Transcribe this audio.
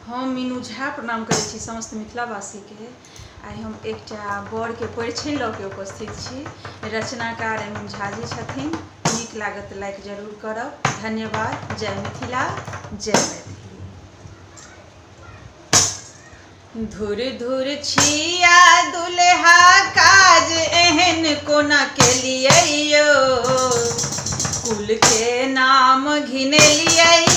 हम मीनू झा प्रणाम करै छी समस्त मिथिलावासी के। आइ हम एकटा बड़ के परिचय लऽ के उपस्थित छी। रचनाकार एम झा जी छथिन। नीक लागत लाइक जरूर करब। धन्यवाद। जय मिथिला, जय मैथिली। धुर धुर छिया दुल्हा काज एहन कोना केलियै यौ, कुल के नाम घिनेलियै